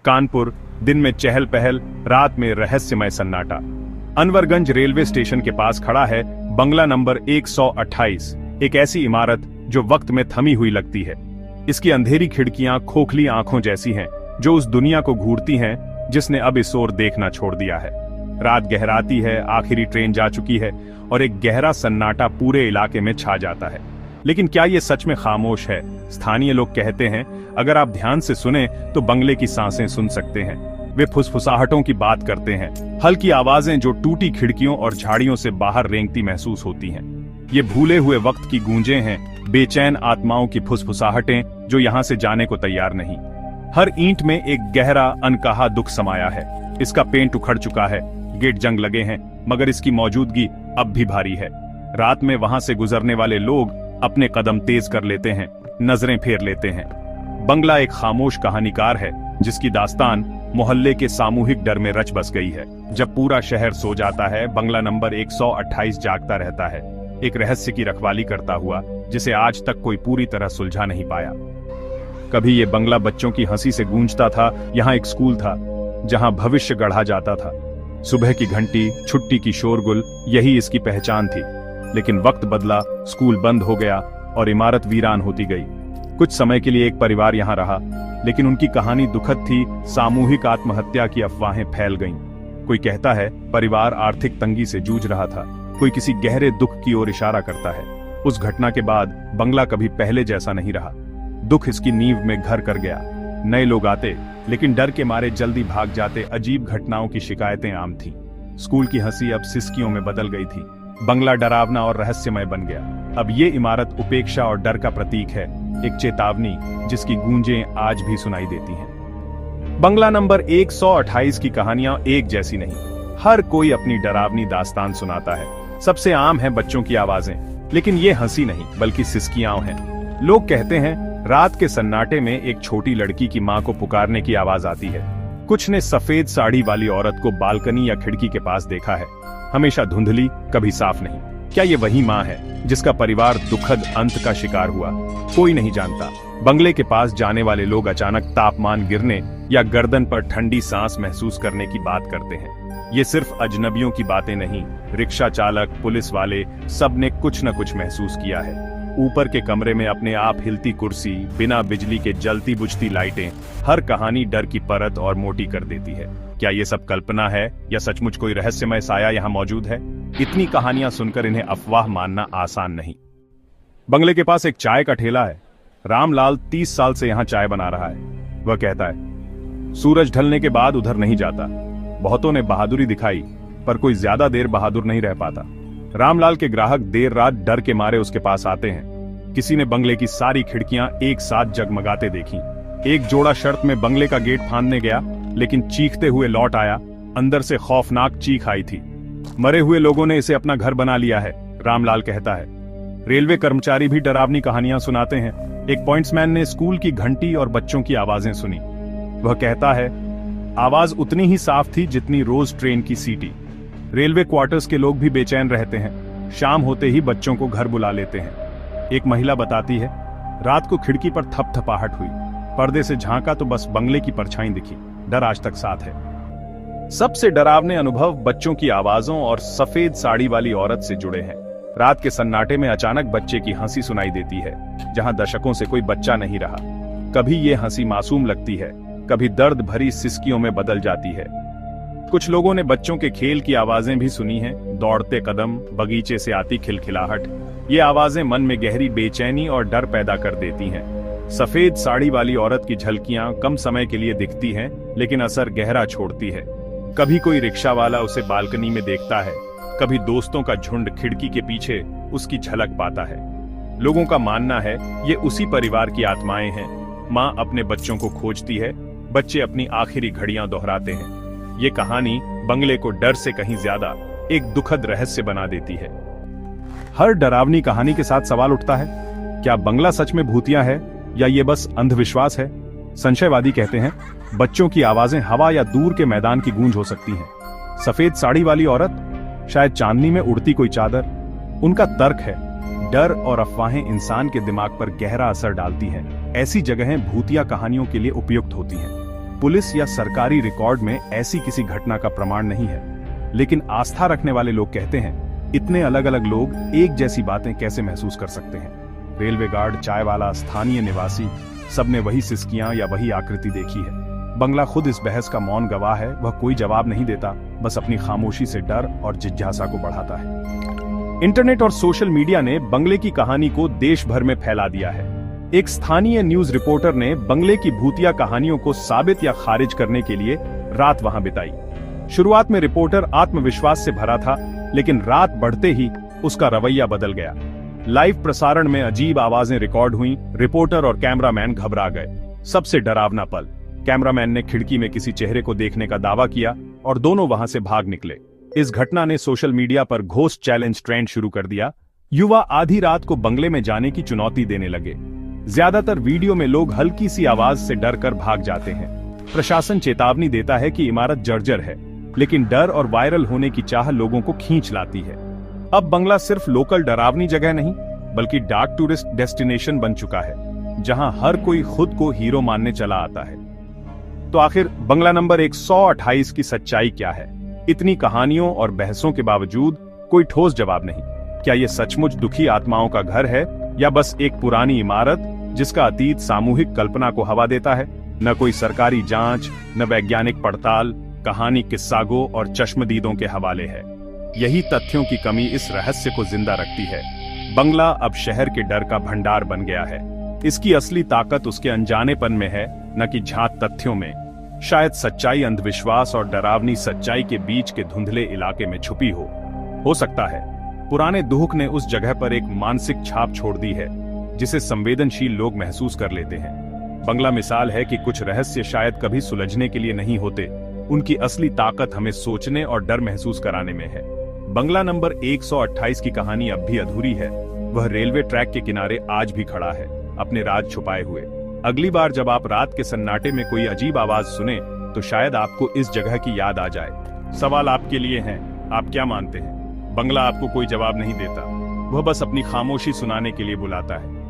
कानपुर, दिन में चहल पहल, रात में रहस्यमय सन्नाटा। अनवरगंज रेलवे स्टेशन के पास खड़ा है बंगला नंबर 128, एक ऐसी इमारत जो वक्त में थमी हुई लगती है। इसकी अंधेरी खिड़कियां खोखली आंखों जैसी हैं, जो उस दुनिया को घूरती हैं जिसने अब इस ओर देखना छोड़ दिया है। रात गहराती है, आखिरी ट्रेन जा चुकी है और एक गहरा सन्नाटा पूरे इलाके में छा जाता है। लेकिन क्या ये सच में खामोश है? स्थानीय लोग कहते हैं अगर आप ध्यान से सुने तो बंगले की सांसें सुन सकते हैं। वे फुसफुसाहटों की बात करते हैं, हल्की आवाजें जो टूटी खिड़कियों और झाड़ियों से बाहर रेंगती महसूस होती हैं। ये भूले हुए वक्त की गूंजें हैं, बेचैन आत्माओं की फुसफुसाहटें जो यहाँ से जाने को तैयार नहीं। हर ईंट में एक गहरा अनकहा दुख समाया है। इसका पेंट उखड़ चुका है, गेट जंग लगे हैं, मगर इसकी मौजूदगी अब भी भारी है। रात में वहां से गुजरने वाले लोग अपने कदम तेज कर लेते हैं, नजरें फेर लेते हैं। बंगला एक खामोश कहानीकार है जिसकी दास्तान मोहल्ले के सामूहिक डर में रच बस गई है। जब पूरा शहर सो जाता है, बंगला नंबर 128 जागता रहता है, एक रहस्य की रखवाली करता हुआ जिसे आज तक कोई पूरी तरह सुलझा नहीं पाया। कभी ये बंगला बच्चों की हंसी से गूंजता था। यहाँ एक स्कूल था जहाँ भविष्य गढ़ा जाता था। सुबह की घंटी, छुट्टी की शोरगुल, यही इसकी पहचान थी। लेकिन वक्त बदला, स्कूल बंद हो गया और इमारत वीरान होती गई। कुछ समय के लिए एक परिवार यहाँ रहा, लेकिन उनकी कहानी दुखद थी। सामूहिक आत्महत्या की अफवाहें फैल गईं। कोई कहता है परिवार आर्थिक तंगी से जूझ रहा था, कोई किसी गहरे दुख की ओर इशारा करता है। उस घटना के बाद बंगला कभी पहले जैसा नहीं रहा। दुख इसकी नींव में घर कर गया। नए लोग आते, लेकिन डर के मारे जल्दी भाग जाते। अजीब घटनाओं की शिकायतें आम थीं। स्कूल की हंसी अब सिसकियों में बदल गई थी। बंगला डरावना और रहस्यमय बन गया। अब ये इमारत उपेक्षा और डर का प्रतीक है, एक चेतावनी जिसकी गूंजें आज भी सुनाई देती हैं। बंगला नंबर 128 की कहानियां एक जैसी नहीं। हर कोई अपनी डरावनी दास्तान सुनाता है। सबसे आम है बच्चों की आवाजें, लेकिन ये हंसी नहीं बल्कि सिसकियां हैं। लोग कहते हैं रात के सन्नाटे में एक छोटी लड़की की मां को पुकारने की आवाज आती है। कुछ ने सफेद साड़ी वाली औरत को बालकनी या खिड़की के पास देखा है, हमेशा धुंधली, कभी साफ नहीं। क्या ये वही मां है जिसका परिवार दुखद अंत का शिकार हुआ? कोई नहीं जानता। बंगले के पास जाने वाले लोग अचानक तापमान गिरने या गर्दन पर ठंडी सांस महसूस करने की बात करते हैं। ये सिर्फ अजनबियों की बातें नहीं, रिक्शा चालक, पुलिस वाले, सब ने कुछ न कुछ महसूस किया है। ऊपर के कमरे में अपने आप हिलती कुर्सी, बिना बिजली के जलती बुझती लाइटें, हर कहानी डर की परत और मोटी कर देती है। क्या ये सब कल्पना है या सचमुच कोई रहस्यमय साया यहाँ मौजूद है? इतनी कहानियां सुनकर इन्हें अफवाह मानना आसान नहीं। बंगले के पास एक चाय का ठेला है। रामलाल 30 साल से यहाँ चाय बना रहा है। वह कहता है सूरज ढलने के बाद उधर नहीं जाता। बहुतों ने बहादुरी दिखाई, पर कोई ज्यादा देर बहादुर नहीं रह पाता। रामलाल के ग्राहक देर रात डर के मारे उसके पास आते हैं। किसी ने बंगले की सारी खिड़कियां एक साथ जगमगाते देखी। एक जोड़ा शर्त में बंगले का गेट फांदने गया, लेकिन चीखते हुए लौट आया। अंदर से खौफनाक चीख आई थी। मरे हुए लोगों ने इसे अपना घर बना लिया है, रामलाल कहता है। रेलवे कर्मचारी भी डरावनी कहानियां सुनाते हैं। एक पॉइंट्समैन ने स्कूल की घंटी और बच्चों की आवाजें सुनी। वह कहता है आवाज उतनी ही साफ थी जितनी रोज ट्रेन की सीटी। रेलवे क्वार्टर्स के लोग भी बेचैन रहते हैं। शाम होते ही बच्चों को घर बुला लेते हैं। एक महिला बताती है रात को खिड़की पर थपथपाहट हुई। पर्दे से झांका तो बस बंगले की परछाई दिखी। डर आज तक साथ है। सबसे डरावने अनुभव बच्चों की आवाजों और सफेद साड़ी वाली औरत से जुड़े हैं। रात के सन्नाटे में अचानक बच्चे की हंसी सुनाई देती है, जहां दशकों से कोई बच्चा नहीं रहा। कभी ये हंसी मासूम लगती है, कभी दर्द भरी सिसकियों में बदल जाती है। कुछ लोगों ने बच्चों के खेल की आवाजें भी सुनी हैं, दौड़ते कदम, बगीचे से आती खिलखिलाहट। ये आवाजें मन में गहरी बेचैनी और डर पैदा कर देती हैं। सफेद साड़ी वाली औरत की झलकियां कम समय के लिए दिखती हैं, लेकिन असर गहरा छोड़ती है। कभी कोई रिक्शा वाला उसे बालकनी में देखता है, कभी दोस्तों का झुंड खिड़की के पीछे उसकी झलक पाता है। लोगों का मानना है ये उसी परिवार की आत्माएं हैं। माँ अपने बच्चों को खोजती है, बच्चे अपनी आखिरी घड़ियां दोहराते हैं। ये कहानी बंगले को डर से कहीं ज्यादा एक दुखद रहस्य बना देती है। हर डरावनी कहानी के साथ सवाल उठता है, क्या बंगला सच में भूतिया है या ये बस अंधविश्वास है? संशयवादी कहते हैं बच्चों की आवाजें हवा या दूर के मैदान की गूंज हो सकती हैं। सफेद साड़ी वाली औरत, शायद चांदनी में उड़ती कोई चादर। उनका तर्क है डर और अफवाहें इंसान के दिमाग पर गहरा असर डालती हैं। ऐसी जगहें भूतिया कहानियों के लिए उपयुक्त होती हैं। पुलिस या सरकारी रिकॉर्ड में ऐसी किसी घटना का प्रमाण नहीं है, लेकिन आस्था रखने वाले लोग कहते हैं इतने अलग अलग लोग एक जैसी बातें कैसे महसूस कर सकते हैं। रेलवे गार्ड, चाय वाला, स्थानीय निवासी, सबने वही सिसकियां या वही आकृति देखी है। बंगला खुद इस बहस का मौन गवाह है। वह कोई जवाब नहीं देता, बस अपनी खामोशी से डर और जिज्ञासा को बढ़ाता है। इंटरनेट और सोशल मीडिया ने बंगले की कहानी को देश भर में फैला दिया है। एक स्थानीय न्यूज रिपोर्टर ने बंगले की भूतिया कहानियों को साबित या खारिज करने के लिए रात वहां बिताई। शुरुआत में रिपोर्टर आत्मविश्वास से भरा था, लेकिन रात बढ़ते ही उसका रवैया बदल गया। लाइव प्रसारण में अजीब आवाजें रिकॉर्ड हुईं, रिपोर्टर और कैमरामैन घबरा गए। सबसे डरावना पल, कैमरामैन ने खिड़की में किसी चेहरे को देखने का दावा किया और दोनों वहां से भाग निकले। इस घटना ने सोशल मीडिया पर घोस्ट चैलेंज ट्रेंड शुरू कर दिया। युवा आधी रात को बंगले में जाने की चुनौती देने लगे। ज्यादातर वीडियो में लोग हल्की सी आवाज से डरकर भाग जाते हैं। प्रशासन चेतावनी देता है कि इमारत जर्जर है, लेकिन डर और वायरल होने की चाह लोगों को खींच लाती है। अब बंगला सिर्फ लोकल डरावनी जगह नहीं, बल्कि डार्क टूरिस्ट डेस्टिनेशन बन चुका है, जहां हर कोई खुद को हीरो मानने चला आता है। तो आखिर बंगला नंबर 128 की सच्चाई क्या है? इतनी कहानियों और बहसों के बावजूद कोई ठोस जवाब नहीं। क्या यह सचमुच दुखी आत्माओं का घर है, या बस एक पुरानी इमारत जिसका अतीत सामूहिक कल्पना को हवा देता है? न कोई सरकारी जांच, न वैज्ञानिक पड़ताल, कहानी किस्सागो और चश्मदीदों के हवाले है। यही तथ्यों की कमी इस रहस्य को जिंदा रखती है। बंगला अब शहर के डर का भंडार बन गया है। इसकी असली ताकत उसके अनजानेपन में है, न कि झांक तथ्यों में। शायद सच्चाई अंधविश्वास और डरावनी सच्चाई के बीच के धुंधले इलाके में छुपी हो सकता है पुराने दुख ने उस जगह पर एक मानसिक छाप छोड़ दी है, जिसे संवेदनशील लोग महसूस कर लेते हैं। बंगला मिसाल है कि कुछ रहस्य शायद कभी सुलझने के लिए नहीं होते, उनकी असली ताकत हमें सोचने और डर महसूस कराने में है। बंगला नंबर 128 की कहानी अब भी अधूरी है। वह रेलवे ट्रैक के किनारे आज भी खड़ा है, अपने राज छुपाए हुए। अगली बार जब आप रात के सन्नाटे में कोई अजीब आवाज सुने, तो शायद आपको इस जगह की याद आ जाए। सवाल आपके लिए है, आप क्या मानते हैं? बंगला आपको कोई जवाब नहीं देता, वह बस अपनी खामोशी सुनाने के लिए बुलाता है।